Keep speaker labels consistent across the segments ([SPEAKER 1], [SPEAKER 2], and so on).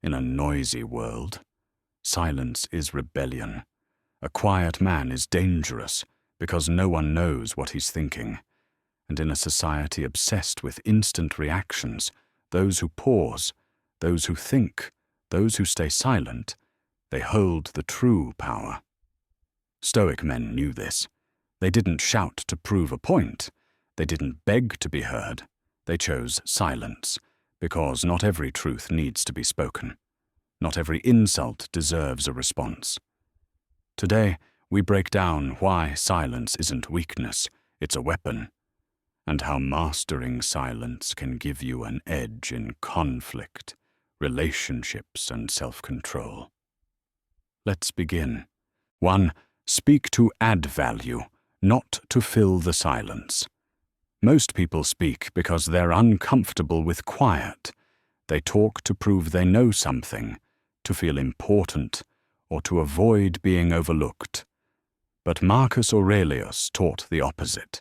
[SPEAKER 1] in a noisy world. Silence is rebellion. A quiet man is dangerous because no one knows what he's thinking. And in a society obsessed with instant reactions, those who pause, those who think, those who stay silent, they hold the true power. Stoic men knew this. They didn't shout to prove a point. They didn't beg to be heard. They chose silence, because not every truth needs to be spoken. Not every insult deserves a response. Today, we break down why silence isn't weakness, it's a weapon, and how mastering silence can give you an edge in conflict, relationships, and self-control. Let's begin. 1. Speak to add value, not to fill the silence. Most people speak because they're uncomfortable with quiet. They talk to prove they know something, to feel important, or to avoid being overlooked. But Marcus Aurelius taught the opposite.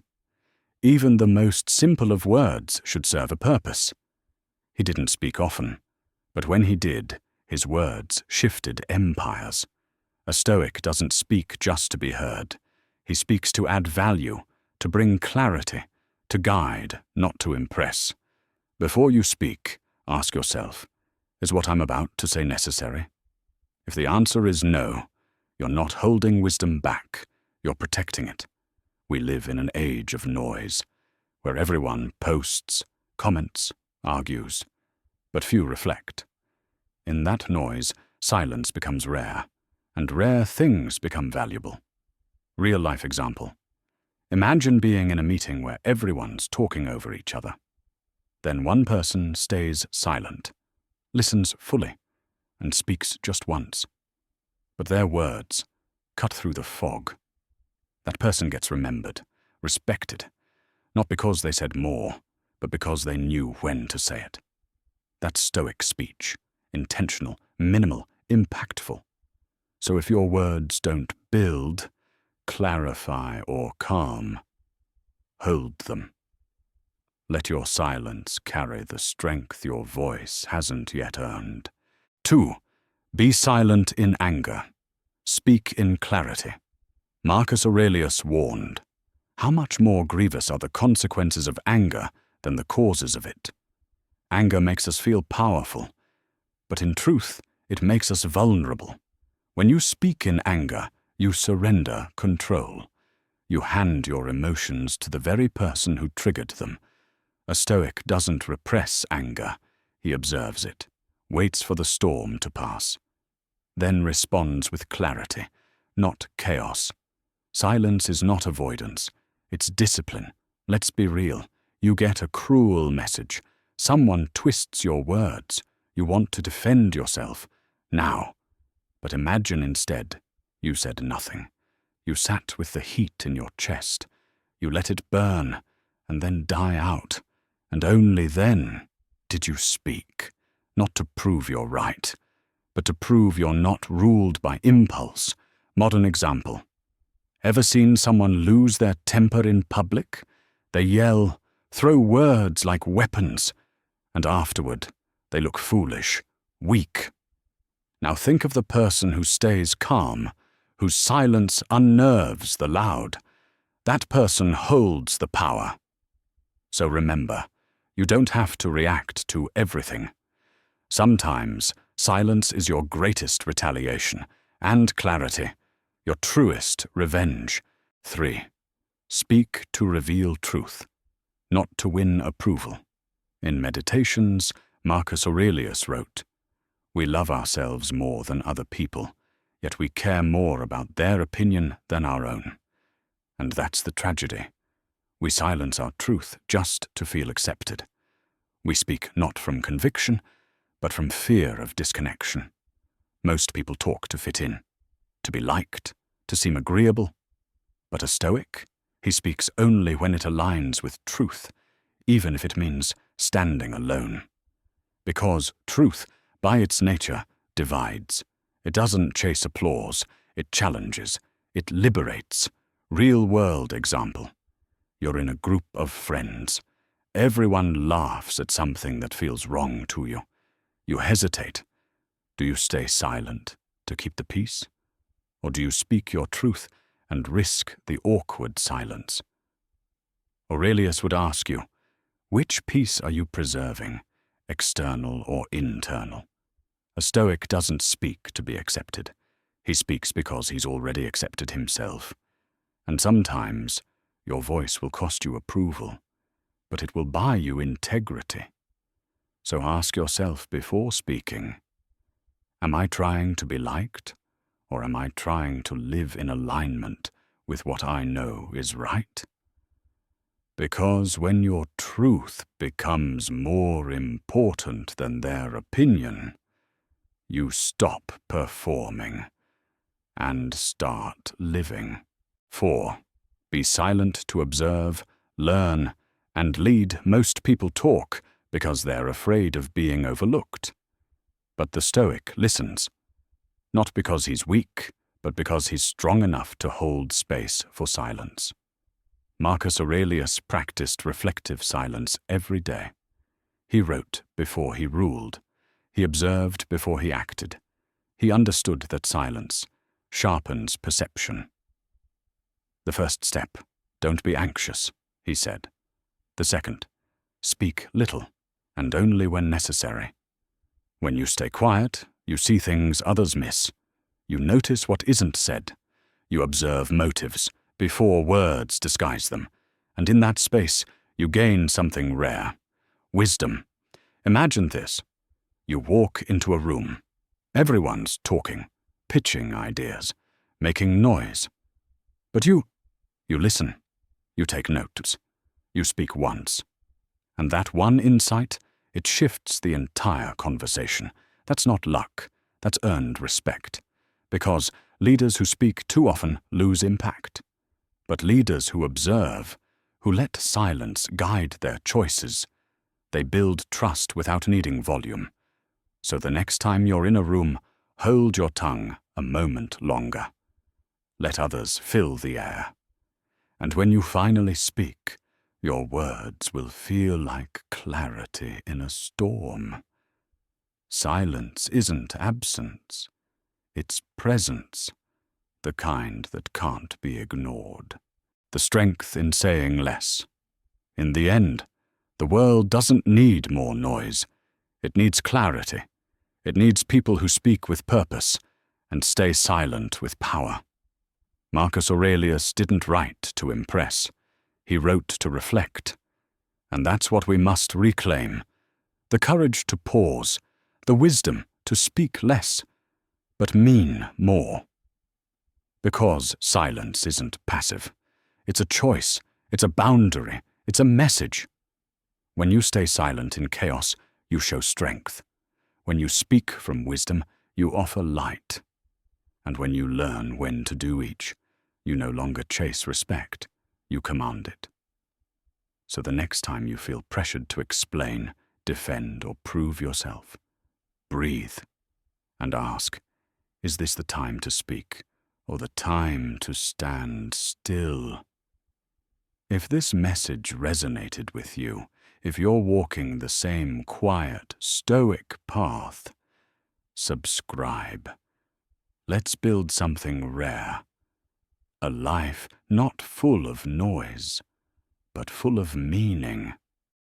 [SPEAKER 1] Even the most simple of words should serve a purpose. He didn't speak often, but when he did, his words shifted empires. A Stoic doesn't speak just to be heard. He speaks to add value, to bring clarity, to guide, not to impress. Before you speak, ask yourself, is what I'm about to say necessary? If the answer is no, you're not holding wisdom back, you're protecting it. We live in an age of noise, where everyone posts, comments, argues, but few reflect. In that noise, silence becomes rare, and rare things become valuable. Real-life example. Imagine being in a meeting where everyone's talking over each other. Then one person stays silent, listens fully, and speaks just once. But their words cut through the fog. That person gets remembered, respected, not because they said more, but because they knew when to say it. That's Stoic speech, intentional, minimal, impactful. So if your words don't build, clarify, or calm, hold them. Let your silence carry the strength your voice hasn't yet earned. 2. Be silent in anger. Speak in clarity. Marcus Aurelius warned, how much more grievous are the consequences of anger than the causes of it? Anger makes us feel powerful, but in truth, it makes us vulnerable. When you speak in anger, you surrender control. You hand your emotions to the very person who triggered them. A Stoic doesn't repress anger. He observes it, waits for the storm to pass, then responds with clarity, not chaos. Silence is not avoidance. It's discipline. Let's be real. You get a cruel message. Someone twists your words. You want to defend yourself. Now. But imagine instead, you said nothing. You sat with the heat in your chest. You let it burn and then die out. And only then did you speak, not to prove you're right, but to prove you're not ruled by impulse. Modern example. Ever seen someone lose their temper in public? They yell, throw words like weapons, and afterward they look foolish, weak. Now think of the person who stays calm, whose silence unnerves the loud. That person holds the power. So remember, you don't have to react to everything. Sometimes silence is your greatest retaliation, and clarity, your truest revenge. 3. Speak to reveal truth, not to win approval. In Meditations, Marcus Aurelius wrote, we love ourselves more than other people, yet we care more about their opinion than our own. And that's the tragedy. We silence our truth just to feel accepted. We speak not from conviction, but from fear of disconnection. Most people talk to fit in, to be liked, to seem agreeable. But a Stoic, he speaks only when it aligns with truth, even if it means standing alone. Because truth, by its nature, divides. It doesn't chase applause, it challenges, it liberates. Real-world example. You're in a group of friends. Everyone laughs at something that feels wrong to you. You hesitate, Do you stay silent to keep the peace? Or do you speak your truth and risk the awkward silence? Aurelius would ask you, which peace are you preserving, external or internal? A Stoic doesn't speak to be accepted. He speaks because he's already accepted himself. And sometimes your voice will cost you approval, but it will buy you integrity. So ask yourself before speaking, am I trying to be liked, or am I trying to live in alignment with what I know is right? Because when your truth becomes more important than their opinion, you stop performing and start living. 4. Be silent to observe, learn, and lead. Most people talk because they're afraid of being overlooked. But the Stoic listens, not because he's weak, but because he's strong enough to hold space for silence. Marcus Aurelius practiced reflective silence every day. He wrote before he ruled. He observed before he acted. He understood that silence sharpens perception. The first step, don't be anxious, he said. The second, speak little, and only when necessary. When you stay quiet, you see things others miss. You notice what isn't said. You observe motives before words disguise them. And in that space, you gain something rare. Wisdom. Imagine this. You walk into a room. Everyone's talking, pitching ideas, making noise. But you listen. You take notes. You speak once. And that one insight, it shifts the entire conversation. That's not luck. That's earned respect. Because leaders who speak too often lose impact. But leaders who observe, who let silence guide their choices, they build trust without needing volume. So the next time you're in a room, hold your tongue a moment longer. Let others fill the air. And when you finally speak, your words will feel like clarity in a storm. Silence isn't absence. It's presence, the kind that can't be ignored. The strength in saying less. In the end, the world doesn't need more noise. It needs clarity. It needs people who speak with purpose and stay silent with power. Marcus Aurelius didn't write to impress. He wrote to reflect. And that's what we must reclaim. The courage to pause, the wisdom to speak less, but mean more. Because silence isn't passive. It's a choice. It's a boundary. It's a message. When you stay silent in chaos, you show strength. When you speak from wisdom, you offer light. And when you learn when to do each, you no longer chase respect. You command it. So the next time you feel pressured to explain, defend, or prove yourself, breathe and ask, is this the time to speak, or the time to stand still? If this message resonated with you, if you're walking the same quiet, stoic path, subscribe. Let's build something rare. A life not full of noise, but full of meaning.